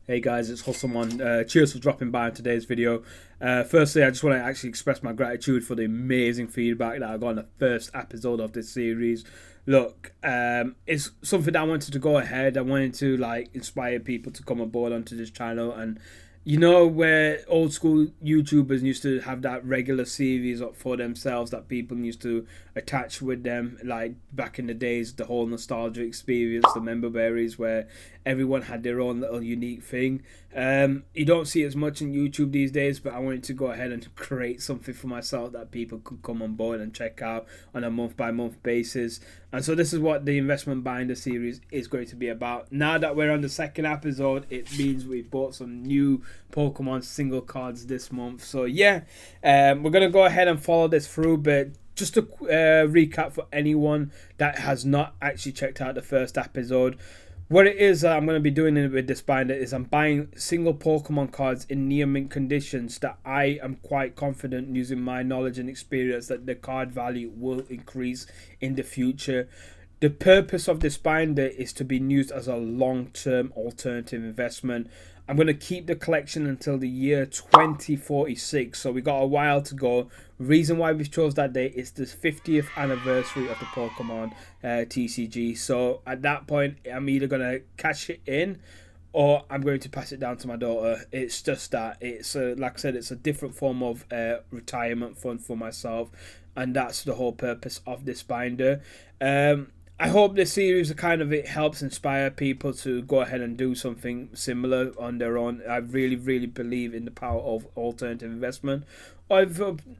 Hey guys, it's Hustlemon. Cheers for dropping by in today's video. Firstly, I just want to actually express my gratitude for the amazing feedback that I got on the first episode of this series. Look, it's something that I wanted to go ahead. I wanted to inspire people to come aboard onto this channel, and where old school YouTubers used to have that regular series for themselves that people used to attach with them, like back in the days, the whole nostalgia experience, the member berries, where everyone had their own little unique thing. You don't see as much in YouTube these days, but I wanted to go ahead and create something for myself that people could come on board and check out on a month by month basis. And so this is what the investment binder series is going to be about. Now that we're on the second episode, it means we've bought some new Pokemon single cards this month. So yeah, we're going to go ahead and follow this through, but just to recap for anyone that has not actually checked out the first episode, what it is I'm going to be doing with this binder is I'm buying single Pokemon cards in near mint conditions that I am quite confident, using my knowledge and experience, that the card value will increase in the future. The purpose of this binder is to be used as a long-term alternative investment. I'm going to keep the collection until the year 2046, so we got a while to go. Reason why we chose that date is the 50th anniversary of the Pokemon TCG. So at that point, I'm either going to cash it in or I'm going to pass it down to my daughter. It's just that it's like I said, it's a different form of retirement fund for myself, and that's the whole purpose of this binder. I hope this series it helps inspire people to go ahead and do something similar on their own. I really believe in the power of alternative investment. Or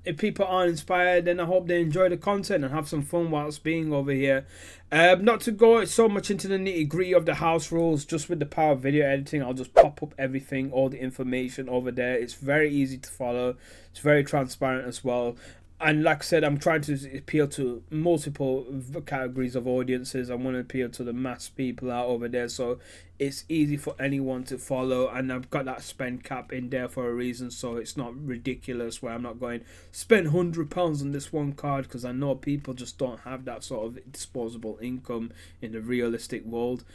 if people aren't inspired, then I hope they enjoy the content and have some fun whilst being over here. Not to go so much into the nitty gritty of the house rules, just with the power of video editing, I'll just pop up everything, all the information over there. It's very easy to follow. It's very transparent as well. And like I said, I'm trying to appeal to multiple categories of audiences. I want to appeal to the mass people out over there, so it's easy for anyone to follow. And I've got that spend cap in there for a reason, so it's not ridiculous where I'm not going spend £100 on this one card, because I know people just don't have that sort of disposable income in the realistic world.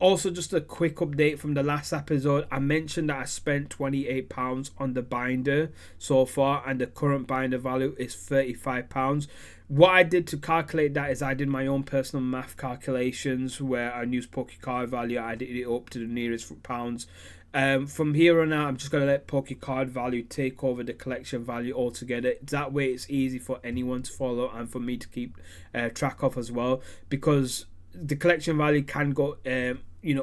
Also, just a quick update from the last episode. I mentioned that I spent £28 on the binder so far, and the current binder value is £35. What I did to calculate that is I did my own personal math calculations where I used Pokecard value, I added it up to the nearest pounds. From here on out, I'm just going to let Pokecard value take over the collection value altogether. That way it's easy for anyone to follow and for me to keep track of as well, because the collection value can go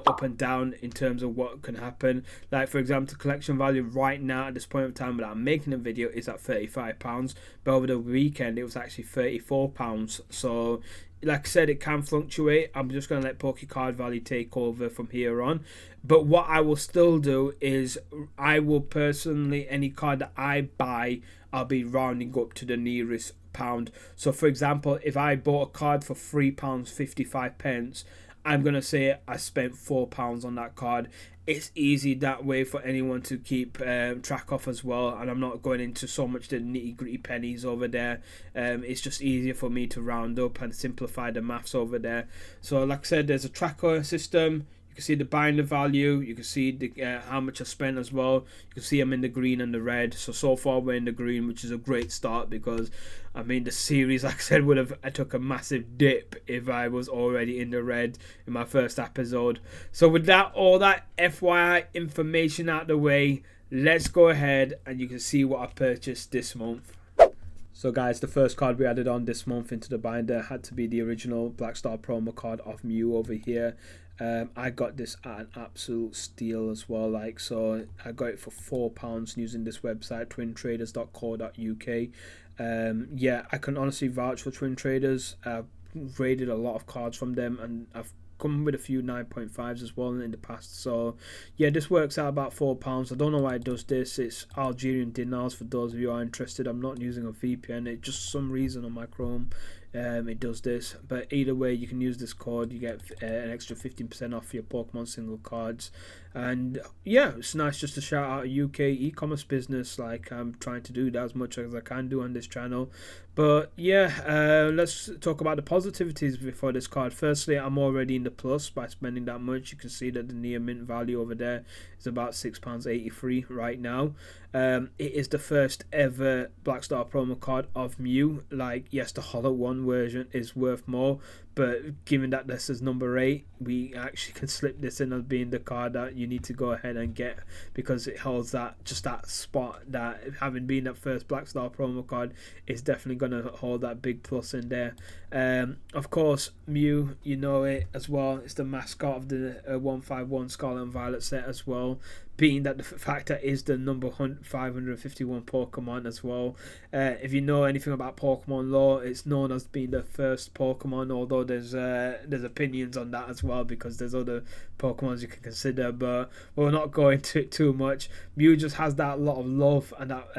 up and down in terms of what can happen. Like, for example, the collection value right now at this point in time that I'm making a video is at £35, but over the weekend it was actually £34. So like I said, it can fluctuate. I'm just going to let Pokecard value take over from here on. But what I will still do is I will personally, any card that I buy, I'll be rounding up to the nearest pound. So for example, if I bought a card for £3.55, I'm going to say I spent £4 on that card. It's easy that way for anyone to keep track of as well, and I'm not going into so much the nitty gritty pennies over there. It's just easier for me to round up and simplify the maths over there. So like I said, there's a tracker system. You can see the binder value, you can see the how much I spent as well. You can see I'm in the green and the red. So far we're in the green, which is a great start, because I mean the series, like I said, I took a massive dip if I was already in the red in my first episode. So with that, all that FYI information out the way, let's go ahead and you can see what I purchased this month. So guys, the first card we added on this month into the binder had to be the original Black Star promo card of Mew over here. I got this at an absolute steal as well. So I got it for £4 using this website, twintraders.co.uk. Yeah, I can honestly vouch for Twin Traders. I've rated a lot of cards from them, and I've come with a few 9.5s as well in the past. So yeah, this works out about £4. I don't know why it does this. It's Algerian dinars for those of you who are interested. I'm not using a VPN. It just some reason on my Chrome it does this, but either way you can use this code. You get an extra 15% off your Pokemon single cards. And yeah, it's nice just to shout out a UK e-commerce business. Like, I'm trying to do that as much as I can do on this channel. But yeah, let's talk about the positivities before this card. Firstly, I'm already in the plus by spending that much. You can see that the near mint value over there is about £6.83 right now. It is the first ever Black Star promo card of Mew. Like, yes, the Hollow 1 version is worth more, but given that this is number 8, we actually can slip this in as being the card that you need to go ahead and get, because it holds that spot that, having been that first Black Star promo card, is definitely going to hold that big plus in there. Of course, Mew, you know it as well. It's the mascot of the 151 Scarlet and Violet set as well, being that the fact that is the number 551 Pokemon as well. If you know anything about Pokemon lore, it's known as being the first Pokemon, although there's opinions on that as well, because there's other Pokemons you can consider, but we'll not go into it too much. Mew just has that lot of love and that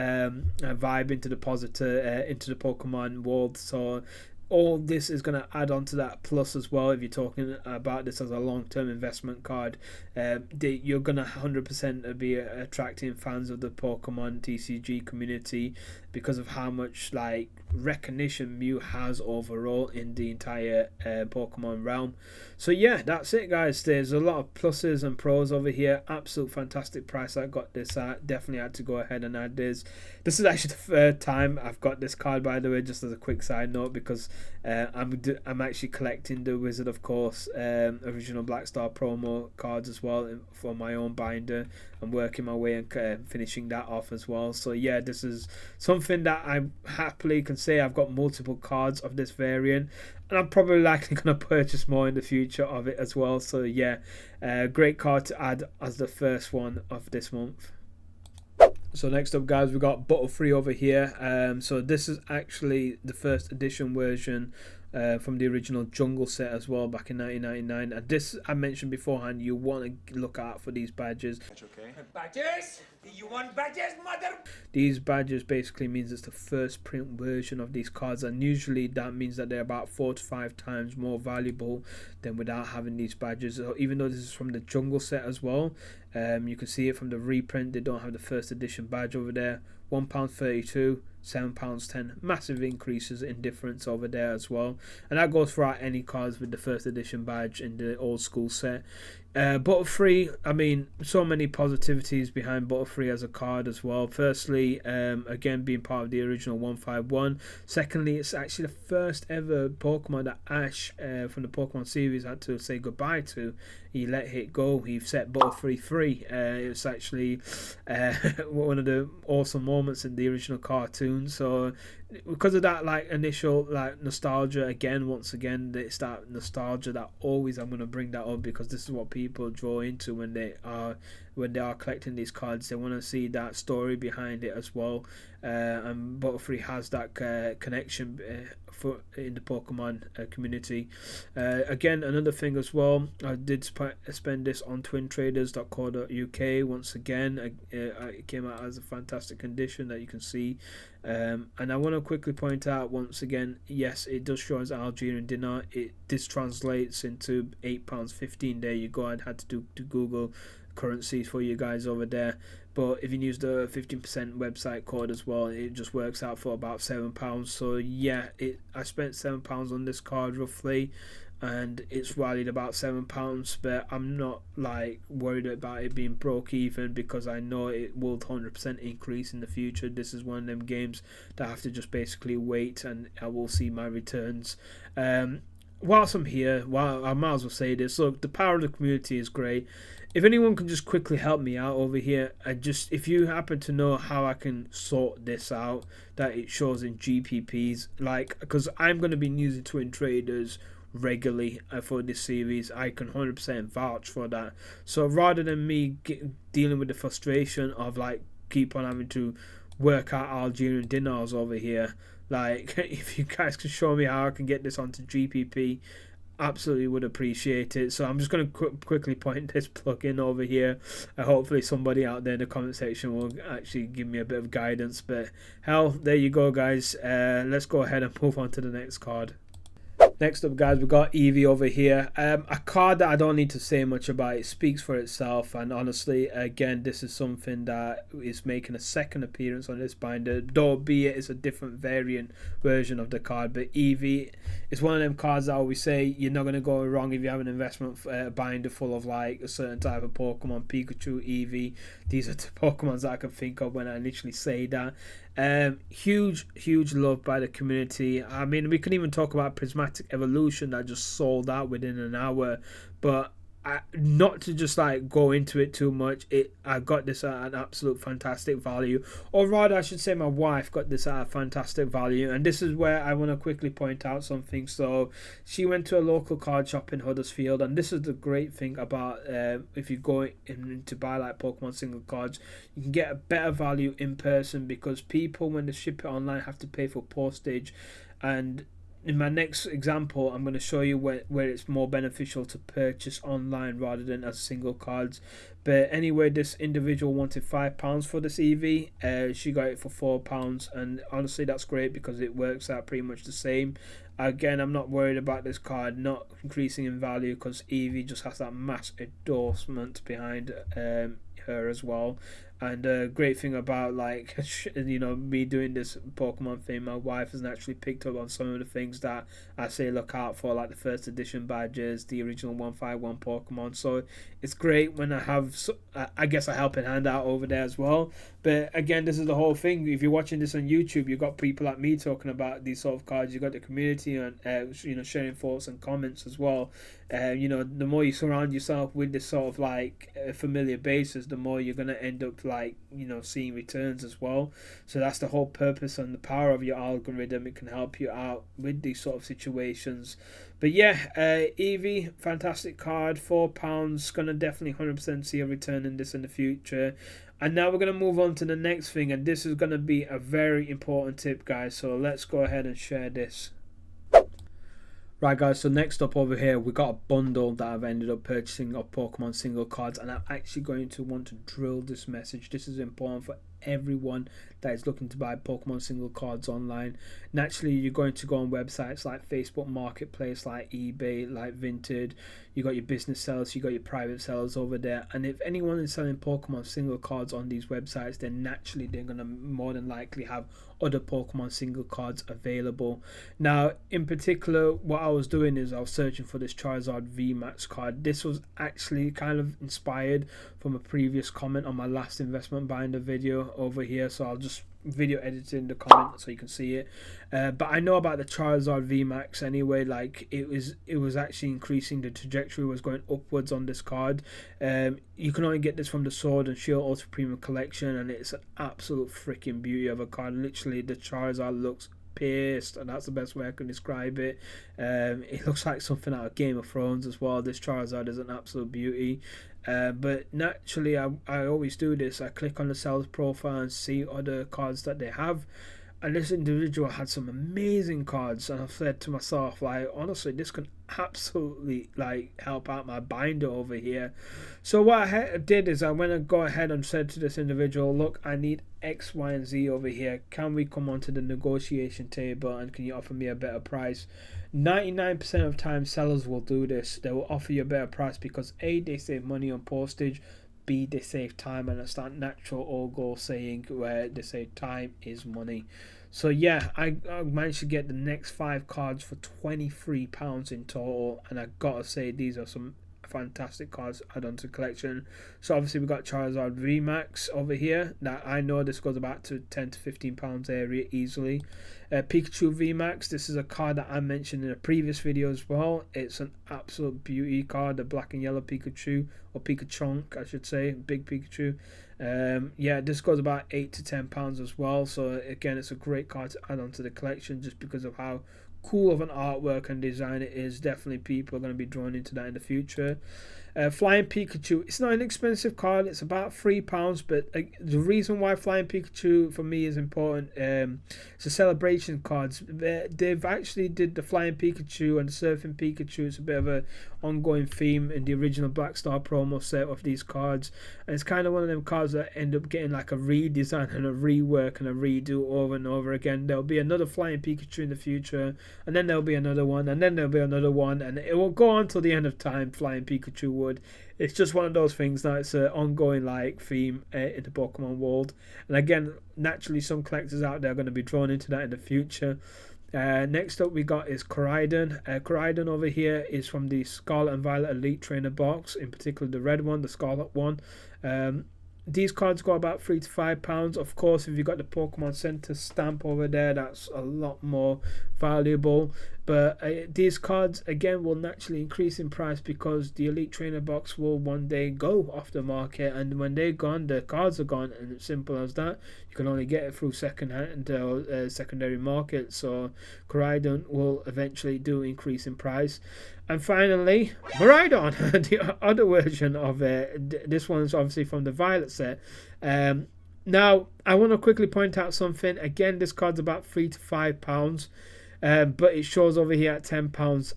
vibe into the positive, into the Pokemon world, so all this is going to add on to that plus as well. If you're talking about this as a long-term investment card, you're going to 100% be attracting fans of the Pokemon TCG community because of how much like recognition Mew has overall in the entire Pokemon realm. So yeah, that's it guys. There's a lot of pluses and pros over here. Absolute fantastic price I got this at. Definitely had to go ahead and add this. This is actually the third time I've got this card, by the way, just as a quick side note, because I'm actually collecting the Wizard of Course original Black Star promo cards as well for my own binder. I'm working my way and finishing that off as well. So yeah, this is something that I happily can say I've got multiple cards of this variant, and I'm probably likely going to purchase more in the future of it as well. So yeah, great card to add as the first one of this month. So next up guys, we got Butterfree over here. So this is actually the first edition version from the original Jungle set as well, back in 1999. And this, I mentioned beforehand, you want to look out for these badges. That's okay. Badges? Do you want badges, mother? These badges basically means it's the first print version of these cards, and usually that means that they're about 4 to 5 times more valuable than without having these badges. So even though this is from the Jungle set as well, you can see it from the reprint, they don't have the first edition badge over there. £1.32, £7.10, massive increases in difference over there as well, and that goes throughout any cards with the first edition badge in the old school set. Butterfree, I mean, so many positivities behind Butterfree as a card as well. Firstly, again, being part of the original 151. Secondly, it's actually the first ever Pokemon that Ash from the Pokemon series had to say goodbye to. He let it go. He set Butterfree free. It was actually one of the awesome moments in the original cartoon. So because of that, like, initial like nostalgia, again, once again, it's that nostalgia that always I'm going to bring that up, because this is what people draw into when they are collecting these cards. They want to see that story behind it as well, and Butterfree has that connection in the Pokemon community. Again, another thing as well, I did spend this on twintraders.co.uk. Once again, it came out as a fantastic condition that you can see. And I want to quickly point out once again, yes, it does show as Algerian dinar. This translates into £8.15. There you go. I had to Google currencies for you guys over there, but if you use the 15% website code as well, it just works out for about £7. So yeah, I spent £7 on this card roughly, and it's valued about £7, but I'm not like worried about it being broke even, because I know it will 100% increase in the future. This is one of them games that I have to just basically wait, and I will see my returns. Whilst I'm here, I might as well say this. Look, the power of the community is great. If anyone can just quickly help me out over here, and just if you happen to know how I can sort this out, that it shows in GPPs, like, because I'm going to be using Twin Traders regularly for this series, I can 100% vouch for that. So rather than me dealing with the frustration of like keep on having to work out Algerian dinars over here, like, if you guys can show me how I can get this onto GPP, absolutely would appreciate it. So I'm just going to quickly point this plugin over here. Hopefully somebody out there in the comment section will actually give me a bit of guidance, but hell, there you go guys. Let's go ahead and move on to the next card. Next up, guys, we got Eevee over here. A card that I don't need to say much about. It speaks for itself, and honestly, again, this is something that is making a second appearance on this binder. Though be it's a different variant version of the card, but Eevee is one of them cards that I always say you're not gonna go wrong if you have an investment binder full of like a certain type of Pokemon, Pikachu, Eevee. These are the Pokemons that I can think of when I literally say that. Huge love by the community. I mean, we can even talk about Prismatic Evolution that just sold out within an hour, but not to just like go into it too much. I got this at an absolute fantastic value, or rather I should say my wife got this at a fantastic value. And this is where I want to quickly point out something. So she went to a local card shop in Huddersfield, and this is the great thing about if you go in to buy like Pokemon single cards, you can get a better value in person, because people when they ship it online have to pay for postage. And in my next example, I'm going to show you where it's more beneficial to purchase online rather than as single cards. But anyway, this individual wanted £5 for this Eevee. She got it for £4, and honestly that's great because it works out pretty much the same. Again, I'm not worried about this card not increasing in value because Eevee just has that mass endorsement behind her as well. And the great thing about like me doing this Pokemon thing, my wife has naturally picked up on some of the things that I say look out for, like the first edition badges, the original 151 Pokemon. So it's great when I have, I guess, a helping hand out over there as well. But again, this is the whole thing. If you're watching this on YouTube, you've got people like me talking about these sort of cards. You've got the community and sharing thoughts and comments as well. The more you surround yourself with this sort of like familiar basis, the more you're gonna end up like seeing returns as well. So that's the whole purpose and the power of your algorithm. It can help you out with these sort of situations. But yeah, Eevee, fantastic card, £4. Gonna definitely 100% see a return in this in the future. And now we're going to move on to the next thing, and this is going to be a very important tip, guys. So let's go ahead and share this. Right, guys, so next up over here, we got a bundle that I've ended up purchasing of Pokemon single cards, and I'm actually going to want to drill this message. This is important for everyone that is looking to buy Pokemon single cards online. Naturally, you're going to go on websites like Facebook Marketplace, like eBay, like Vinted. You got your business sellers, you got your private sellers over there, and if anyone is selling Pokemon single cards on these websites, then naturally they're going to more than likely have other Pokemon single cards available. Now, in particular, what I was doing is I was searching for this Charizard VMAX card. This was actually kind of inspired from a previous comment on my last investment binder video over here, so I'll just video edit in the comment so you can see it. But I know about the Charizard VMAX anyway. Like it was actually increasing. The trajectory was going upwards on this card. You can only get this from the Sword and Shield Ultra Premium Collection, and it's an absolute freaking beauty of a card. Literally, the Charizard looks pissed, and that's the best way I can describe it. It looks like something out of Game of Thrones as well. This Charizard is an absolute beauty. But naturally, I always do this. I click on the sales profile and see other cards that they have. And this individual had some amazing cards, and I've said to myself, like, honestly, this can absolutely like help out my binder over here. So what I did is I went and go ahead and said to this individual, look, I need X, Y, and Z over here. Can we come onto the negotiation table, and can you offer me a better price? 99% of time sellers will do this. They will offer you a better price because A, they save money on postage, B, they save time, and it's that natural old goal saying where they say time is money. So yeah, I managed to get the next 5 cards for £23 in total, and I gotta say these are some fantastic cards add on to the collection. So obviously we got Charizard VMAX over here. Now I know this goes about to £10 to £15 area easily. Pikachu VMAX, this is a card that I mentioned in a previous video as well. It's an absolute beauty card, the black and yellow Pikachu, or Pikachonk I should say, big Pikachu. Yeah, this goes about £8 to £10 as well. So again, it's a great card to add on to the collection just because of how cool of an artwork and design it is. Definitely people are going to be drawn into that in the future. Flying Pikachu, it's not an expensive card. It's about £3, but the reason why Flying Pikachu for me is important, it's a celebration cards. They've actually did the Flying Pikachu and the Surfing Pikachu. It's a bit of a ongoing theme in the original Black Star promo set of these cards, and it's kind of one of them cards that end up getting like a redesign and a rework and a redo over and over again. There'll be another Flying Pikachu in the future, and then there'll be another one, and then there'll be another one, and it will go on till the end of time. Flying Pikachu would. It's just one of those things that it's an ongoing like theme in the Pokemon world, and again, naturally, some collectors out there are going to be drawn into that in the future. Next up we got is Koraidon. Koraidon over here is from the Scarlet and Violet Elite Trainer box, in particular the red one, the Scarlet one. These cards go about £3 to £5. Of course, if you got the Pokemon Center stamp over there, that's a lot more valuable. But these cards again will naturally increase in price because the Elite Trainer box will one day go off the market, and when they're gone, the cards are gone, and it's simple as that. You can only get it through second-hand secondary market. So Koraidon will eventually do increase in price. And finally, Miraidon, the other version of it. This one's obviously from the Violet set. Now, I want to quickly point out something. Again, this card's about £3 to £5, but it shows over here at £10.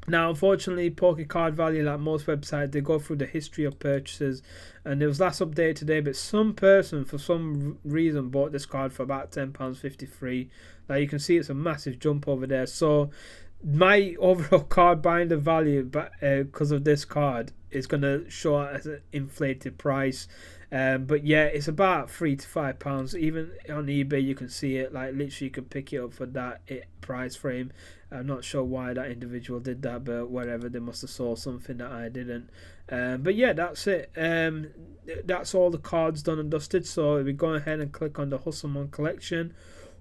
Now, unfortunately, Card Value, like most websites, they go through the history of purchases, and it was last updated today, but some person, for some reason, bought this card for about £10.53. Now, you can see it's a massive jump over there. So, my overall card binder value, because of this card, is going to show as an inflated price. But yeah, it's about £3 to £5. Even on eBay, you can see it. Like literally, you can pick it up for that price frame. I'm not sure why that individual did that, but whatever. They must have saw something that I didn't. But yeah, that's it. That's all the cards done and dusted. So we go ahead and click on the Hustlemon collection.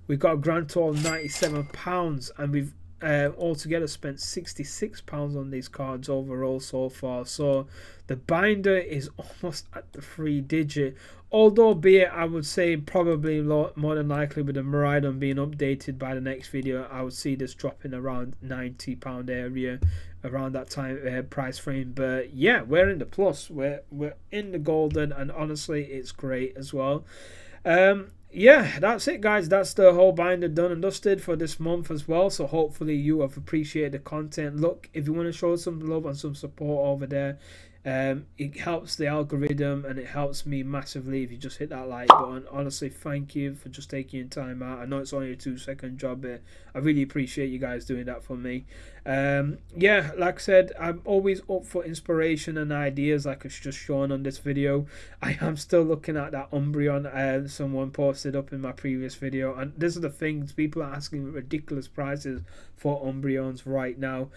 We got a grand total of £97, and we've altogether spent £66 on these cards overall so far. So the binder is almost at the 3-digit, although be it, I would say probably more than likely with the Miraidon being updated by the next video, I would see this dropping around £90 area around that time price frame. But yeah, we're in the plus, we're in the golden, and honestly it's great as well. Yeah, that's it, guys. That's the whole binder done and dusted for this month as well. So hopefully you have appreciated the content. Look, if you want to show some love and some support over there, it helps the algorithm and it helps me massively if you just hit that like button. Honestly, thank you for just taking your time out. I know it's only a 2-second job, but I really appreciate you guys doing that for me. Yeah, like I said, I'm always up for inspiration and ideas, like it's just shown on this video. I am still looking at that Umbreon someone posted up in my previous video, and these are the things, people are asking ridiculous prices for Umbreons right now.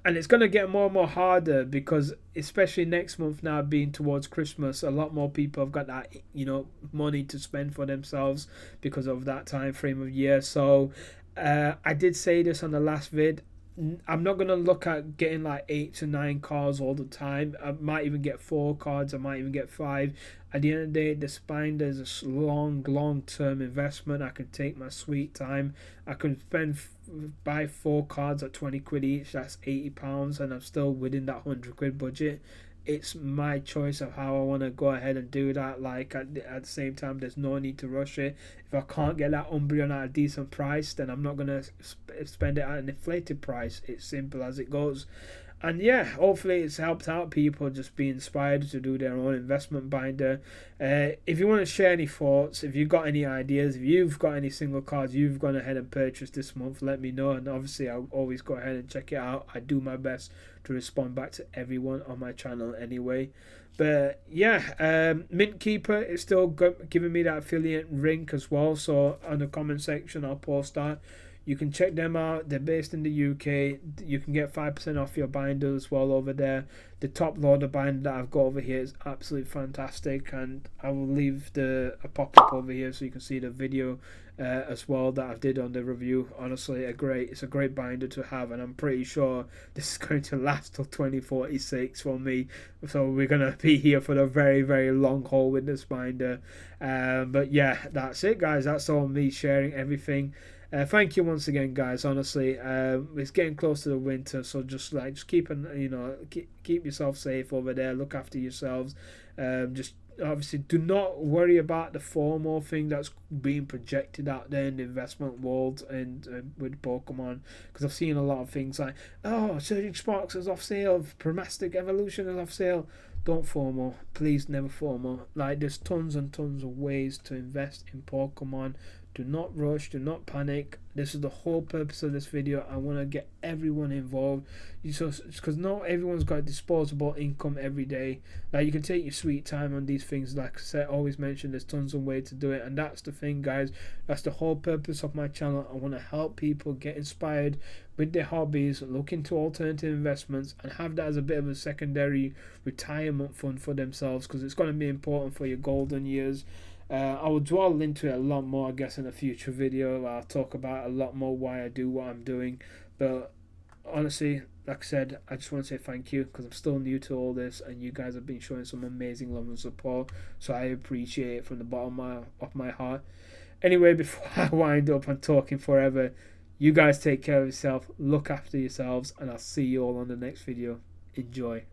And it's going to get more and more harder because especially next month now being towards Christmas, a lot more people have got that, money to spend for themselves because of that time frame of year. So I did say this on the last vid. I'm not going to look at getting like 8 to 9 cards all the time. I might even get 4 cards. I might even get 5. At the end of the day, this binder is a long-term investment. I can take my sweet time. I can buy 4 cards at 20 quid each. That's £80, and I'm still within that 100 quid budget. It's my choice of how I want to go ahead and do that. Like at the same time, there's no need to rush it. If I can't get that Umbreon at a decent price, then I'm not going to spend it at an inflated price. It's simple as it goes. And yeah, hopefully it's helped out people just be inspired to do their own investment binder. If you want to share any thoughts, if you've got any ideas, if you've got any single cards you've gone ahead and purchased this month, let me know. And obviously I'll always go ahead and check it out. I do my best to respond back to everyone on my channel anyway. But yeah, Mint Keeper is still giving me that affiliate link as well. So on the comment section I'll post that. You can check them out. They're based in the UK. You can get 5% off your binder as well over there. The top loader binder that I've got over here is absolutely fantastic, and I will leave a pop-up over here so you can see the video as well that I did on the review. Honestly, it's a great binder to have, and I'm pretty sure this is going to last till 2046 for me. So we're going to be here for the very, very long haul with this binder. But yeah, that's it, guys. That's all me sharing everything. Thank you once again, guys. Honestly, it's getting close to the winter, so just keep keep yourself safe over there. Look after yourselves. Just obviously do not worry about the FOMO thing that's being projected out there in the investment world and with Pokemon, because I've seen a lot of things like, oh, Surging Sparks is off sale, Primastic Evolution is off sale. Don't FOMO, please, never FOMO. Like, there's tons and tons of ways to invest in Pokemon. Do not rush, do not panic. This is the whole purpose of this video. I want to get everyone involved, because not everyone's got disposable income every day. Like, you can take your sweet time on these things. Like I said, always mention there's tons of ways to do it, and that's the thing, guys. That's the whole purpose of my channel. I want to help people get inspired with their hobbies, look into alternative investments, and have that as a bit of a secondary retirement fund for themselves, because it's going to be important for your golden years. I will dwell into it a lot more, I guess, in a future video. I'll talk about a lot more why I do what I'm doing. But honestly, like I said, I just want to say thank you, because I'm still new to all this, and you guys have been showing some amazing love and support. So I appreciate it from the bottom of my heart. Anyway, before I wind up and talking forever, you guys take care of yourself, look after yourselves, and I'll see you all on the next video. Enjoy.